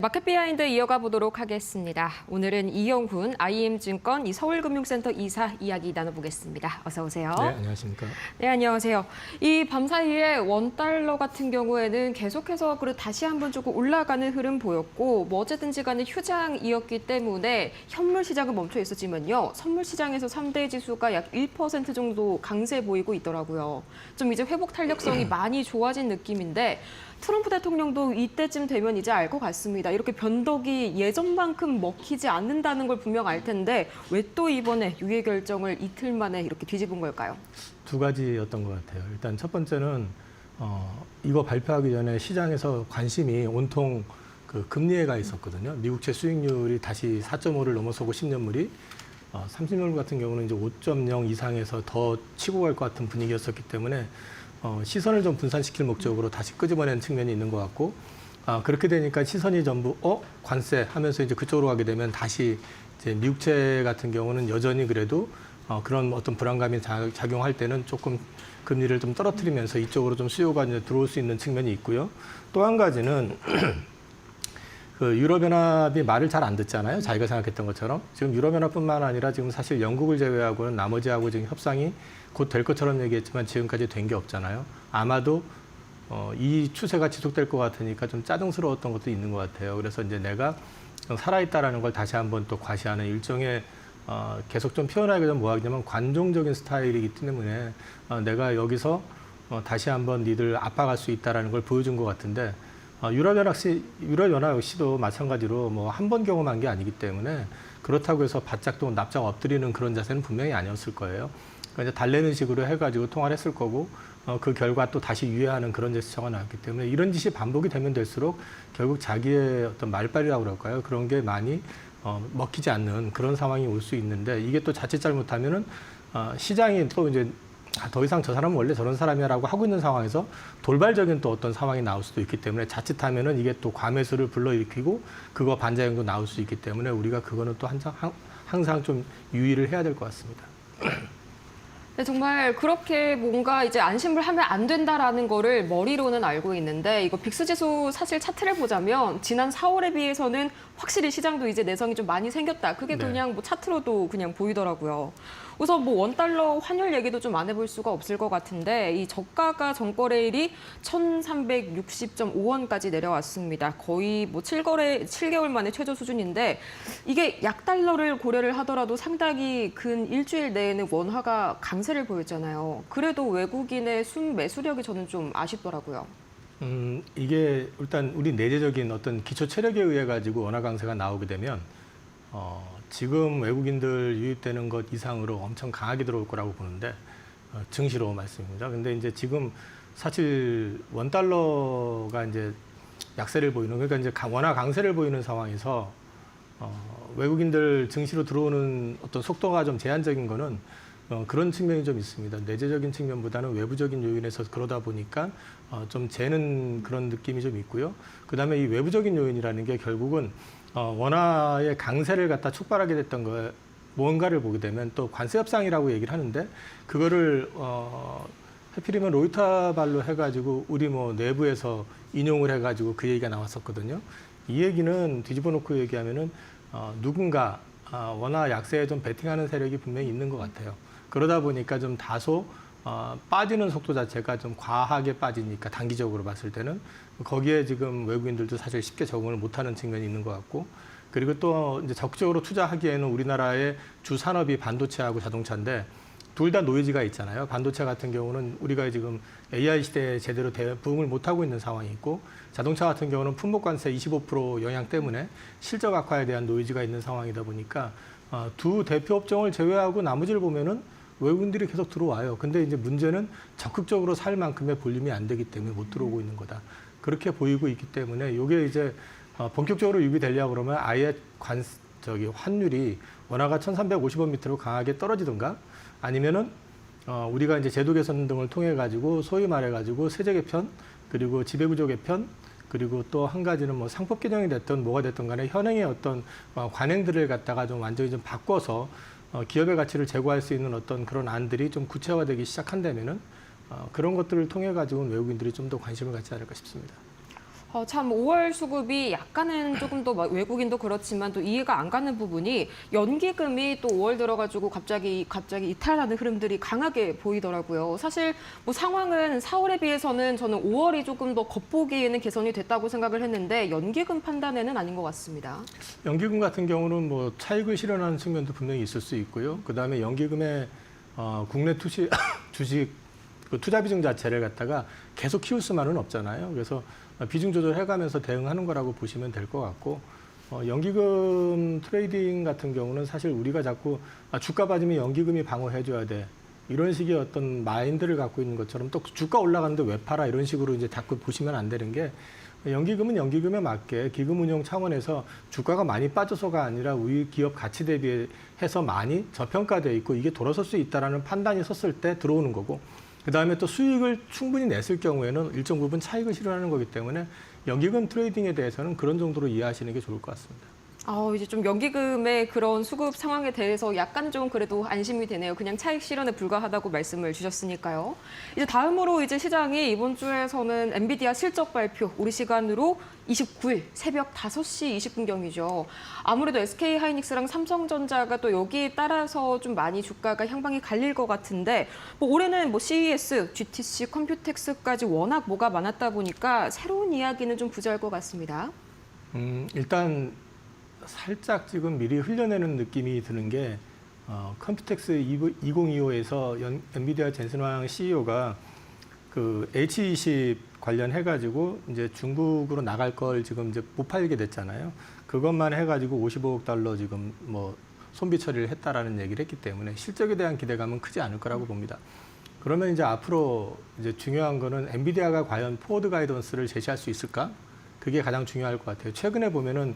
마켓 비하인드 이어가 보도록 하겠습니다. 오늘은 이영훈 IM증권 이 서울금융센터 이사 이야기 나눠보겠습니다. 어서 오세요. 네, 안녕하십니까. 네, 안녕하세요. 이 밤사이에 원달러 같은 경우에는 계속해서 다시 한번 조금 올라가는 흐름 보였고 뭐 어쨌든지 간에 휴장이었기 때문에 현물 시장은 멈춰 있었지만요. 선물 시장에서 3대 지수가 약 1% 정도 강세 보이고 있더라고요. 좀 이제 회복 탄력성이 많이 좋아진 느낌인데 트럼프 대통령도 이때쯤 되면 이제 알 것 같습니다. 이렇게 변덕이 예전만큼 먹히지 않는다는 걸 분명 알 텐데 왜 또 이번에 유예 결정을 이틀 만에 이렇게 뒤집은 걸까요? 두 가지였던 것 같아요. 일단 첫 번째는 이거 발표하기 전에 시장에서 관심이 온통 그 금리에가 있었거든요. 미국채 수익률이 다시 4.5를 넘어서고 10년물이 30년물 같은 경우는 이제 5.0 이상에서 더 치고 갈 것 같은 분위기였었기 때문에 시선을 좀 분산시킬 목적으로 다시 끄집어낸 측면이 있는 것 같고 그렇게 되니까 시선이 전부 관세 하면서 이제 그쪽으로 가게 되면 다시 이제 미국채 같은 경우는 여전히 그래도 그런 어떤 불안감이 작용할 때는 조금 금리를 좀 떨어뜨리면서 이쪽으로 좀 수요가 이제 들어올 수 있는 측면이 있고요. 또 한 가지는 그 유럽연합이 말을 잘 안 듣잖아요. 자기가 생각했던 것처럼. 지금 유럽연합뿐만 아니라 지금 사실 영국을 제외하고는 나머지하고 지금 협상이 곧 될 것처럼 얘기했지만 지금까지 된 게 없잖아요. 아마도 이 추세가 지속될 것 같으니까 좀 짜증스러웠던 것도 있는 것 같아요. 그래서 이제 내가 살아있다라는 걸 다시 한번 또 과시하는 일종의 계속 좀 표현하기 좀 뭐하겠냐면 관종적인 스타일이기 때문에 내가 여기서 다시 한번 니들 압박할 수 있다라는 걸 보여준 것 같은데 유럽연합 역시도 마찬가지로 뭐 한 번 경험한 게 아니기 때문에 그렇다고 해서 바짝 또 납작 엎드리는 그런 자세는 분명히 아니었을 거예요. 그러니까 이제 달래는 식으로 해가지고 통화를 했을 거고 그 결과 또 다시 유예하는 그런 제스처가 나왔기 때문에 이런 짓이 반복이 되면 될수록 결국 자기의 어떤 말빨이라고 그럴까요? 그런 게 많이 먹히지 않는 그런 상황이 올 수 있는데 이게 또 자칫 잘못하면은 시장이 또 이제 더 이상 저 사람은 원래 저런 사람이라고 하고 있는 상황에서 돌발적인 또 어떤 상황이 나올 수도 있기 때문에 자칫하면은 이게 또 과매수를 불러일으키고 그거 반작용도 나올 수 있기 때문에 우리가 그거는 또 항상 좀 유의를 해야 될 것 같습니다. 네, 정말 그렇게 뭔가 이제 안심을 하면 안 된다라는 거를 머리로는 알고 있는데 이거 빅스 지수 사실 차트를 보자면 지난 4월에 비해서는 확실히 시장도 이제 내성이 좀 많이 생겼다. 그게 그냥 뭐 차트로도 그냥 보이더라고요. 우선 뭐 원달러 환율 얘기도 좀 안 해볼 수가 없을 것 같은데 이 저가가 전거래일이 1,360.5원까지 내려왔습니다. 거의 뭐 7개월 만에 최저 수준인데 이게 약달러를 고려를 하더라도 상당히 근 일주일 내에는 원화가 강세를 보였잖아요. 그래도 외국인의 순매수력이 저는 좀 아쉽더라고요. 이게 일단 우리 내재적인 어떤 기초 체력에 의해 가지고 원화 강세가 나오게 되면 지금 외국인들 유입되는 것 이상으로 엄청 강하게 들어올 거라고 보는데 증시로 말씀입니다. 근데 이제 지금 사실 원달러가 이제 약세를 보이는 그러니까 이제 원화 강세를 보이는 상황에서 외국인들 증시로 들어오는 어떤 속도가 좀 제한적인 거는 그런 측면이 좀 있습니다. 내재적인 측면보다는 외부적인 요인에서 그러다 보니까 좀 재는 그런 느낌이 좀 있고요. 그다음에 이 외부적인 요인이라는 게 결국은 원화의 강세를 갖다 촉발하게 됐던 거 뭔가를 보게 되면 또 관세 협상이라고 얘기를 하는데 그거를 하필이면 로이터 발로 해가지고 우리 뭐 내부에서 인용을 해가지고 그 얘기가 나왔었거든요. 이 얘기는 뒤집어 놓고 얘기하면은 누군가 원화 약세에 좀 베팅하는 세력이 분명히 있는 것 같아요. 그러다 보니까 좀 다소 빠지는 속도 자체가 좀 과하게 빠지니까 단기적으로 봤을 때는 거기에 지금 외국인들도 사실 쉽게 적응을 못하는 측면이 있는 것 같고 그리고 또 이제 적극적으로 투자하기에는 우리나라의 주 산업이 반도체하고 자동차인데 둘 다 노이즈가 있잖아요. 반도체 같은 경우는 우리가 지금 AI 시대에 제대로 부응을 못하고 있는 상황이 있고 자동차 같은 경우는 품목관세 25% 영향 때문에 실적 악화에 대한 노이즈가 있는 상황이다 보니까 두 대표 업종을 제외하고 나머지를 보면은 외국인들이 계속 들어와요. 근데 이제 문제는 적극적으로 살 만큼의 볼륨이 안 되기 때문에 못 들어오고 있는 거다. 그렇게 보이고 있기 때문에 이게 이제 본격적으로 유입되려고 그러면 아예 환율이 원화가 1,350원 밑으로 강하게 떨어지든가 아니면은 우리가 이제 제도 개선 등을 통해 가지고 소위 말해 가지고 세제 개편 그리고 지배구조 개편 그리고 또 한 가지는 뭐 상법 개정이 됐든 뭐가 됐든 간에 현행의 어떤 관행들을 갖다가 좀 완전히 좀 바꿔서 기업의 가치를 제고할 수 있는 어떤 그런 안들이 좀 구체화되기 시작한다면은 그런 것들을 통해 가지고 외국인들이 좀 더 관심을 갖지 않을까 싶습니다. 참 5월 수급이 약간은 조금 더 외국인도 그렇지만 또 이해가 안 가는 부분이 연기금이 또 5월 들어가지고 갑자기 이탈하는 흐름들이 강하게 보이더라고요. 사실 뭐 상황은 4월에 비해서는 저는 5월이 조금 더 겉보기에는 개선이 됐다고 생각을 했는데 연기금 판단에는 아닌 것 같습니다. 연기금 같은 경우는 뭐 차익을 실현하는 측면도 분명히 있을 수 있고요. 그다음에 연기금의 국내 주식 그 투자 비중 자체를 갖다가 계속 키울 수만은 없잖아요. 그래서 비중 조절해가면서 대응하는 거라고 보시면 될 것 같고, 연기금 트레이딩 같은 경우는 사실 우리가 자꾸 주가 빠지면 연기금이 방어해줘야 돼, 이런 식의 어떤 마인드를 갖고 있는 것처럼 또 주가 올라가는데 왜 팔아, 이런 식으로 이제 자꾸 보시면 안 되는 게, 연기금은 연기금에 맞게 기금 운용 차원에서 주가가 많이 빠져서가 아니라 우리 기업 가치 대비해서 많이 저평가되어 있고 이게 돌아설 수 있다라는 판단이 섰을 때 들어오는 거고, 그다음에 또 수익을 충분히 냈을 경우에는 일정 부분 차익을 실현하는 거기 때문에 연기금 트레이딩에 대해서는 그런 정도로 이해하시는 게 좋을 것 같습니다. 이제 좀 연기금의 그런 수급 상황에 대해서 약간 좀 그래도 안심이 되네요. 그냥 차익 실현에 불과하다고 말씀을 주셨으니까요. 이제 다음으로 이제 시장이 이번 주에서는 엔비디아 실적 발표, 우리 시간으로 29일 새벽 5시 20분경이죠. 아무래도 SK 하이닉스랑 삼성전자가 또 여기에 따라서 좀 많이 주가가 향방이 갈릴 것 같은데, 뭐 올해는 뭐 CES, GTC, 컴퓨텍스까지 워낙 뭐가 많았다 보니까 새로운 이야기는 좀 부재할 것 같습니다. 일단 살짝 지금 미리 흘려내는 느낌이 드는 게, 컴퓨텍스 2025에서 엔비디아 젠슨 황 CEO가 그 H20 관련해가지고 이제 중국으로 나갈 걸 지금 이제 못 팔게 됐잖아요. 그것만 해가지고 55억 달러 지금 뭐 손비 처리를 했다라는 얘기를 했기 때문에 실적에 대한 기대감은 크지 않을 거라고 봅니다. 그러면 이제 앞으로 이제 중요한 거는 엔비디아가 과연 포워드 가이던스를 제시할 수 있을까? 그게 가장 중요할 것 같아요. 최근에 보면은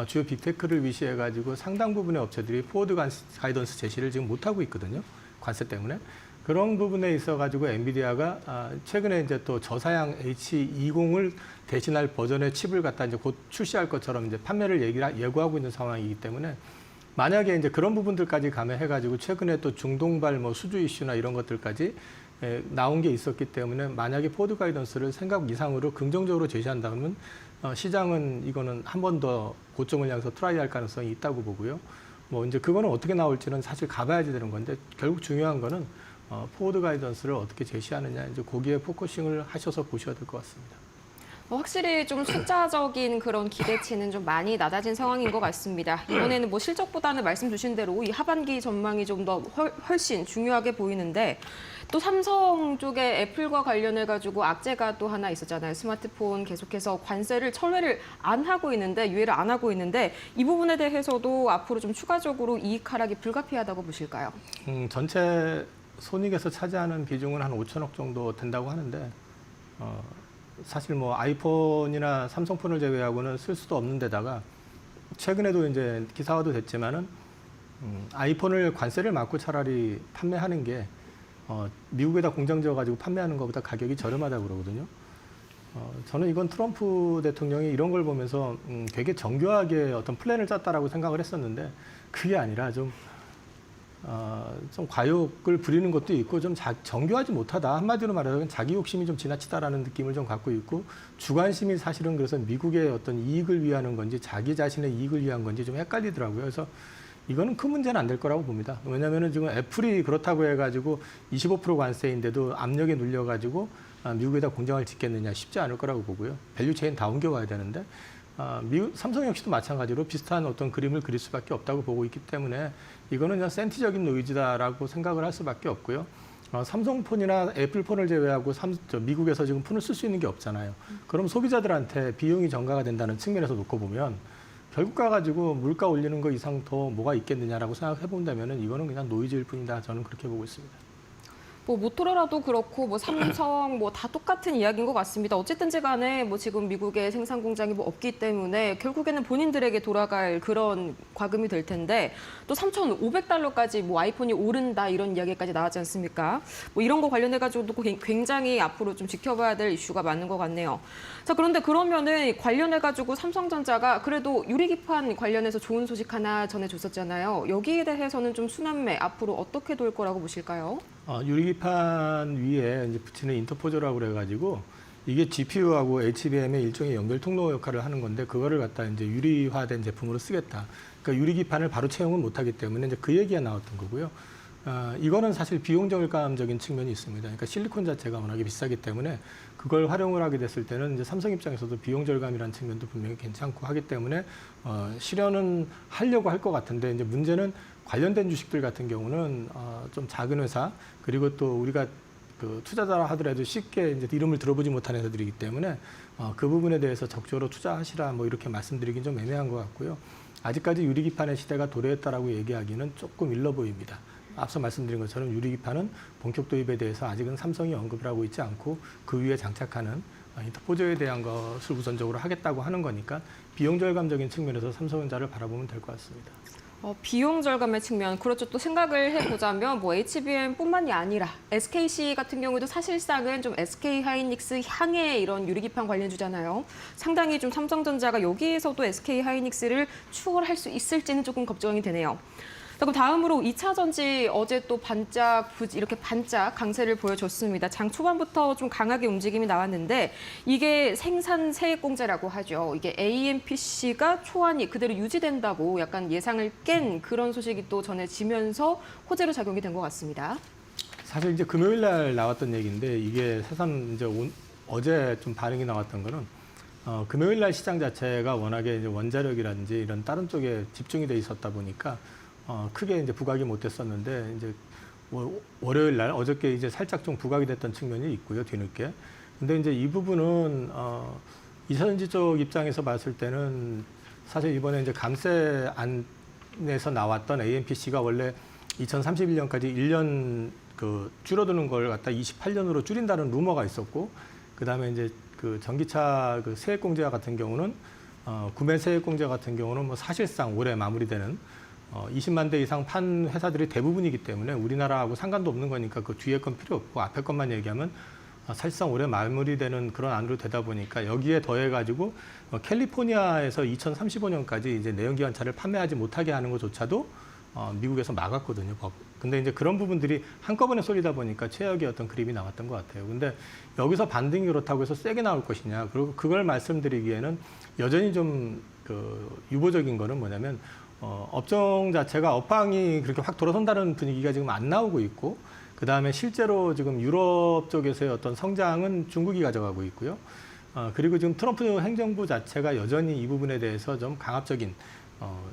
주요 빅테크를 위시해가지고 상당 부분의 업체들이 포워드 가이던스 제시를 지금 못하고 있거든요. 관세 때문에. 그런 부분에 있어가지고 엔비디아가 최근에 이제 또 저사양 H20을 대신할 버전의 칩을 갖다 이제 곧 출시할 것처럼 이제 판매를 예고하고 있는 상황이기 때문에, 만약에 이제 그런 부분들까지 감해해가지고 최근에 또 중동발 뭐 수주 이슈나 이런 것들까지 나온 게 있었기 때문에, 만약에 포워드 가이던스를 생각 이상으로 긍정적으로 제시한다면 시장은 이거는 한 번 더 고점을 향해서 트라이할 가능성이 있다고 보고요. 뭐 이제 그거는 어떻게 나올지는 사실 가봐야지 되는 건데, 결국 중요한 거는 포워드 가이던스를 어떻게 제시하느냐, 이제 거기에 포커싱을 하셔서 보셔야 될 것 같습니다. 확실히 좀 숫자적인 그런 기대치는 좀 많이 낮아진 상황인 것 같습니다. 이번에는 뭐 실적보다는 말씀 주신 대로 이 하반기 전망이 좀 더 훨씬 중요하게 보이는데, 또 삼성 쪽에 애플과 관련해가지고 악재가 또 하나 있었잖아요. 스마트폰 계속해서 관세를 철회를 안 하고 있는데, 유예를 안 하고 있는데, 이 부분에 대해서도 앞으로 좀 추가적으로 이익 하락이 불가피하다고 보실까요? 전체 손익에서 차지하는 비중은 한 5천억 정도 된다고 하는데, 사실 뭐 아이폰이나 삼성폰을 제외하고는 쓸 수도 없는 데다가, 최근에도 이제 기사화도 됐지만은 아이폰을 관세를 막고 차라리 판매하는 게 미국에다 공장 지어가지고 판매하는 것보다 가격이 저렴하다고 그러거든요. 저는 이건 트럼프 대통령이 이런 걸 보면서 되게 정교하게 어떤 플랜을 짰다라고 생각을 했었는데, 그게 아니라 좀 과욕을 부리는 것도 있고, 좀 정교하지 못하다, 한마디로 말하자면 자기 욕심이 좀 지나치다라는 느낌을 좀 갖고 있고, 주관심이 사실은 그래서 미국의 어떤 이익을 위하는 건지 자기 자신의 이익을 위한 건지 좀 헷갈리더라고요. 그래서 이거는 큰 문제는 안 될 거라고 봅니다. 왜냐하면 지금 애플이 그렇다고 해가지고 25% 관세인데도 압력에 눌려가지고 미국에다 공장을 짓겠느냐, 쉽지 않을 거라고 보고요. 밸류체인 다 옮겨가야 되는데, 삼성 역시도 마찬가지로 비슷한 어떤 그림을 그릴 수밖에 없다고 보고 있기 때문에, 이거는 그냥 센티적인 노이즈다라고 생각을 할 수밖에 없고요. 삼성폰이나 애플폰을 제외하고 미국에서 지금 폰을 쓸 수 있는 게 없잖아요. 그럼 소비자들한테 비용이 전가가 된다는 측면에서 놓고 보면, 결국 가가지고 물가 올리는 거 이상 더 뭐가 있겠느냐라고 생각해 본다면은 이거는 그냥 노이즈일 뿐이다. 저는 그렇게 보고 있습니다. 뭐 모토로라도 그렇고 뭐 삼성 뭐 다 똑같은 이야기인 것 같습니다. 어쨌든지 간에 뭐 지금 미국에 생산 공장이 뭐 없기 때문에 결국에는 본인들에게 돌아갈 그런 과금이 될 텐데, 또 3,500달러까지 뭐 아이폰이 오른다 이런 이야기까지 나왔지 않습니까? 뭐 이런 거 관련해 가지고도 굉장히 앞으로 좀 지켜봐야 될 이슈가 많은 것 같네요. 자, 그런데 그러면은 관련해 가지고 삼성전자가 그래도 유리기판 관련해서 좋은 소식 하나 전해줬었잖아요. 여기에 대해서는 좀 순환매 앞으로 어떻게 돌 거라고 보실까요? 유리기판 위에 이제 붙이는 인터포저라고 그래가지고, 이게 GPU하고 HBM의 일종의 연결 통로 역할을 하는 건데 그거를 갖다 이제 유리화된 제품으로 쓰겠다. 그러니까 유리 기판을 바로 채용은 못하기 때문에 이제 그 얘기가 나왔던 거고요. 이거는 사실 비용 절감적인 측면이 있습니다. 그러니까 실리콘 자체가 워낙에 비싸기 때문에 그걸 활용을 하게 됐을 때는 이제 삼성 입장에서도 비용 절감이라는 측면도 분명히 괜찮고 하기 때문에 실현은 하려고 할 것 같은데 이제 문제는 관련된 주식들 같은 경우는 좀 작은 회사 그리고 또 우리가 그 투자자라 하더라도 쉽게 이제 이름을 들어보지 못한 회사들이기 때문에 그 부분에 대해서 적극적으로 투자하시라 뭐 이렇게 말씀드리긴 좀 애매한 것 같고요. 아직까지 유리기판의 시대가 도래했다라고 얘기하기는 조금 일러 보입니다. 앞서 말씀드린 것처럼 유리기판은 본격 도입에 대해서 아직은 삼성이 언급을 하고 있지 않고 그 위에 장착하는 인터포저에 대한 것을 우선적으로 하겠다고 하는 거니까 비용 절감적인 측면에서 삼성전자를 바라보면 될 것 같습니다. 비용 절감의 측면, 그렇죠. 또 생각을 해보자면 뭐 HBM뿐만이 아니라 SKC 같은 경우도 사실상은 좀 SK 하이닉스 향의 이런 유리기판 관련주잖아요. 상당히 좀 삼성전자가 여기에서도 SK 하이닉스를 추월할 수 있을지는 조금 걱정이 되네요. 자, 그럼 다음으로 2차 전지 어제 또 이렇게 반짝 강세를 보여줬습니다. 장 초반부터 좀 강하게 움직임이 나왔는데 이게 생산 세액 공제라고 하죠. 이게 AMPC가 초안이 그대로 유지된다고 약간 예상을 깬 그런 소식이 또 전해지면서 호재로 작용이 된 것 같습니다. 사실 이제 금요일 날 나왔던 얘기인데 이게 사상 이제 어제 좀 반응이 나왔던 거는 금요일 날 시장 자체가 워낙에 이제 원자력이라든지 이런 다른 쪽에 집중이 돼 있었다 보니까 크게 이제 부각이 못 됐었는데 이제 월요일 날 어저께 이제 살짝 좀 부각이 됐던 측면이 있고요, 뒤늦게. 근데 이제 이 부분은 이사전지 쪽 입장에서 봤을 때는 사실 이번에 이제 감세 안에서 나왔던 AMPC가 원래 2031년까지 1년 그 줄어드는 걸 갖다 28년으로 줄인다는 루머가 있었고, 그 다음에 이제 그 전기차 그 세액 공제와 같은 경우는 구매 세액 공제 같은 경우는 뭐 사실상 올해 마무리되는 20만 대 이상 판 회사들이 대부분이기 때문에 우리나라하고 상관도 없는 거니까 그 뒤에 건 필요 없고 앞에 것만 얘기하면 사실상 올해 마무리되는 그런 안으로 되다 보니까 여기에 더해가지고 캘리포니아에서 2035년까지 이제 내연기관차를 판매하지 못하게 하는 것조차도 미국에서 막았거든요. 근데 이제 그런 부분들이 한꺼번에 쏠리다 보니까 최악의 어떤 그림이 나왔던 것 같아요. 근데 여기서 반등이 그렇다고 해서 세게 나올 것이냐. 그리고 그걸 말씀드리기에는 여전히 좀 유보적인 거는 뭐냐면 업종 자체가 업황이 그렇게 확 돌아선다는 분위기가 지금 안 나오고 있고, 그 다음에 실제로 지금 유럽 쪽에서의 어떤 성장은 중국이 가져가고 있고요. 그리고 지금 트럼프 행정부 자체가 여전히 이 부분에 대해서 좀 강압적인,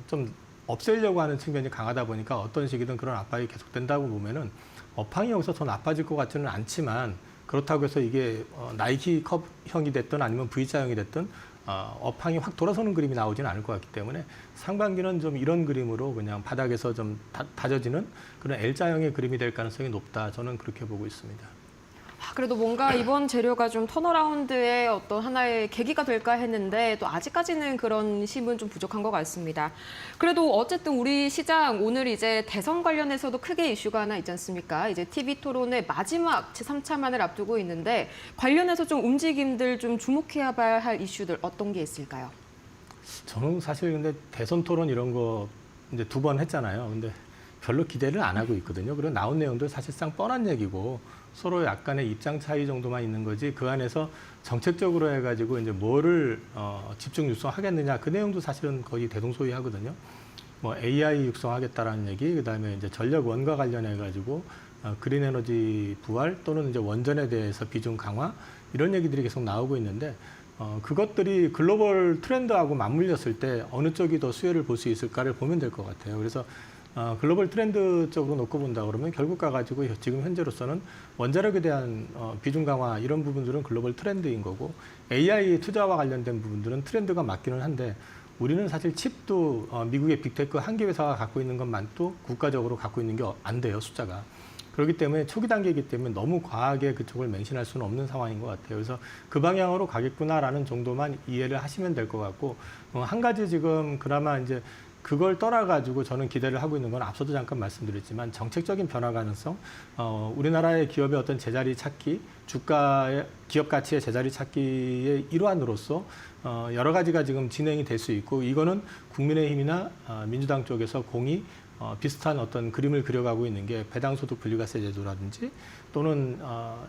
좀 없애려고 하는 측면이 강하다 보니까 어떤 식이든 그런 압박이 계속된다고 보면은 업황이 여기서 더 나빠질 것 같지는 않지만, 그렇다고 해서 이게 나이키 컵형이 됐든 아니면 V자형이 됐든 업황이 확 돌아서는 그림이 나오지는 않을 것 같기 때문에 상반기는 좀 이런 그림으로 그냥 바닥에서 좀 다져지는 그런 L자형의 그림이 될 가능성이 높다. 저는 그렇게 보고 있습니다. 그래도 뭔가 이번 재료가 좀 턴어라운드의 어떤 하나의 계기가 될까 했는데 또 아직까지는 그런 힘은 좀 부족한 것 같습니다. 그래도 어쨌든 우리 시장 오늘 이제 대선 관련해서도 크게 이슈가 하나 있지 않습니까? 이제 TV 토론의 마지막 제3차만을 앞두고 있는데 관련해서 좀 움직임들 좀 주목해야 할 이슈들 어떤 게 있을까요? 저는 사실 근데 대선 토론 이런 거 이제 2번 했잖아요. 근데 별로 기대를 안 하고 있거든요. 그리고 나온 내용도 사실상 뻔한 얘기고 서로 약간의 입장 차이 정도만 있는 거지 그 안에서 정책적으로 해가지고 이제 뭐를 집중 육성하겠느냐 그 내용도 사실은 거의 대동소이하거든요. 뭐 AI 육성하겠다라는 얘기, 그다음에 이제 전력 원가 관련해가지고 그린 에너지 부활 또는 이제 원전에 대해서 비중 강화 이런 얘기들이 계속 나오고 있는데 그것들이 글로벌 트렌드하고 맞물렸을 때 어느 쪽이 더 수혜를 볼 수 있을까를 보면 될 것 같아요. 그래서 글로벌 트렌드 쪽으로 놓고 본다 그러면 결국 가가지고 지금 현재로서는 원자력에 대한 비중 강화 이런 부분들은 글로벌 트렌드인 거고 AI 투자와 관련된 부분들은 트렌드가 맞기는 한데 우리는 사실 칩도 미국의 빅테크 한 개 회사가 갖고 있는 것만도 국가적으로 갖고 있는 게 안 돼요, 숫자가. 그렇기 때문에 초기 단계이기 때문에 너무 과하게 그쪽을 맹신할 수는 없는 상황인 것 같아요. 그래서 그 방향으로 가겠구나라는 정도만 이해를 하시면 될 것 같고 한 가지 지금 그나마 이제 그걸 떠나가지고 저는 기대를 하고 있는 건 앞서도 잠깐 말씀드렸지만 정책적인 변화 가능성, 우리나라의 기업의 어떤 제자리 찾기, 주가의 기업 가치의 제자리 찾기의 일환으로서 여러 가지가 지금 진행이 될 수 있고 이거는 국민의힘이나 민주당 쪽에서 공이 비슷한 어떤 그림을 그려가고 있는 게 배당소득 분리과세 제도라든지 또는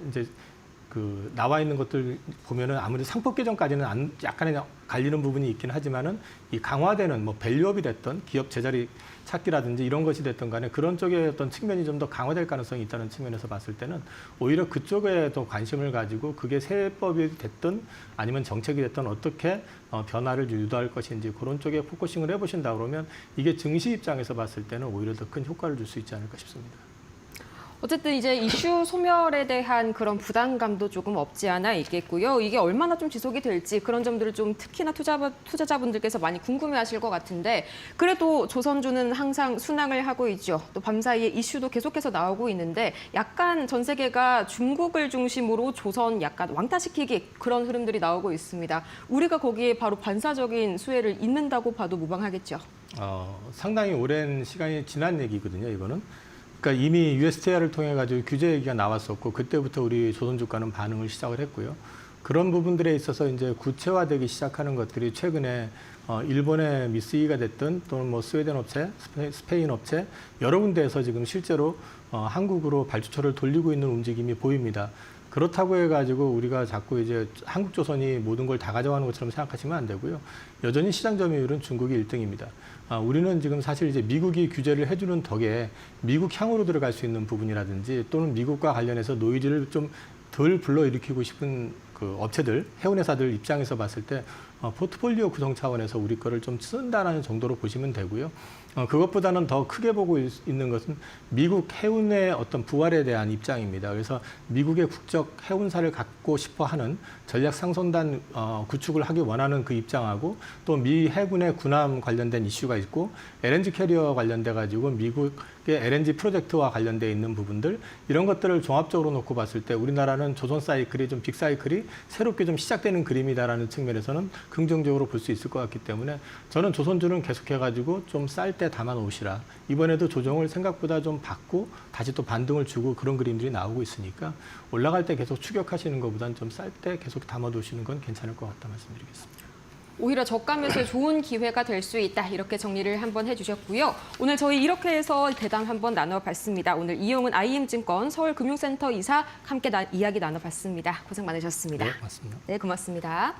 이제 그 나와 있는 것들 보면은 아무리 상법 개정까지는 약간의 갈리는 부분이 있긴 하지만은 이 강화되는 뭐 밸류업이 됐던 기업 제자리 찾기라든지 이런 것이 됐던 간에 그런 쪽에 어떤 측면이 좀 더 강화될 가능성이 있다는 측면에서 봤을 때는 오히려 그쪽에 더 관심을 가지고 그게 세법이 됐든 아니면 정책이 됐든 어떻게 변화를 유도할 것인지 그런 쪽에 포커싱을 해보신다 그러면 이게 증시 입장에서 봤을 때는 오히려 더 큰 효과를 줄 수 있지 않을까 싶습니다. 어쨌든 이제 이슈 소멸에 대한 그런 부담감도 조금 없지 않아 있겠고요. 이게 얼마나 좀 지속이 될지 그런 점들을 좀 특히나 투자자분들께서 많이 궁금해하실 것 같은데 그래도 조선주는 항상 순항을 하고 있죠. 또 밤사이에 이슈도 계속해서 나오고 있는데 약간 전 세계가 중국을 중심으로 조선 약간 왕따시키기 그런 흐름들이 나오고 있습니다. 우리가 거기에 바로 반사적인 수혜를 잇는다고 봐도 무방하겠죠. 상당히 오랜 시간이 지난 얘기거든요, 이거는. 그러니까 이미 USTR을 통해 가지고 규제 얘기가 나왔었고 그때부터 우리 조선주가는 반응을 시작을 했고요. 그런 부분들에 있어서 이제 구체화되기 시작하는 것들이 최근에 일본의 미쓰이가 됐든 또는 뭐 스웨덴 업체, 스페인 업체 여러 군데에서 지금 실제로 한국으로 발주처를 돌리고 있는 움직임이 보입니다. 그렇다고 해가지고 우리가 자꾸 이제 한국조선이 모든 걸 다 가져가는 것처럼 생각하시면 안 되고요. 여전히 시장 점유율은 중국이 1등입니다. 우리는 지금 사실 이제 미국이 규제를 해주는 덕에 미국 향으로 들어갈 수 있는 부분이라든지 또는 미국과 관련해서 노이즈를 좀 덜 불러일으키고 싶은 그 업체들, 해운회사들 입장에서 봤을 때 포트폴리오 구성 차원에서 우리 거를 좀 쓴다라는 정도로 보시면 되고요. 그것보다는 더 크게 보고 있는 것은 미국 해운의 어떤 부활에 대한 입장입니다. 그래서 미국의 국적 해운사를 갖고 싶어 하는 전략 상선단 구축을 하기 원하는 그 입장하고 또 미 해군의 군함 관련된 이슈가 있고 LNG 캐리어 관련돼 가지고 미국의 LNG 프로젝트와 관련돼 있는 부분들 이런 것들을 종합적으로 놓고 봤을 때 우리나라는 조선 사이클이 좀 빅사이클이 새롭게 좀 시작되는 그림이다라는 측면에서는 긍정적으로 볼 수 있을 것 같기 때문에 저는 조선주는 계속해 가지고 좀 쌀 때 담아 놓으시라. 이번에도 조정을 생각보다 좀 받고 다시 또 반등을 주고 그런 그림들이 나오고 있으니까 올라갈 때 계속 추격하시는 것보다는 좀 쌀 때 계속 담아 두시는 건 괜찮을 것 같다 말씀드리겠습니다. 오히려 저가 매수에 좋은 기회가 될 수 있다. 이렇게 정리를 한번 해주셨고요. 오늘 저희 이렇게 해서 대담 한번 나눠봤습니다. 오늘 이용은 IM증권 서울금융센터 이사 함께 이야기 나눠봤습니다. 고생 많으셨습니다. 네, 맞습니다. 네, 고맙습니다.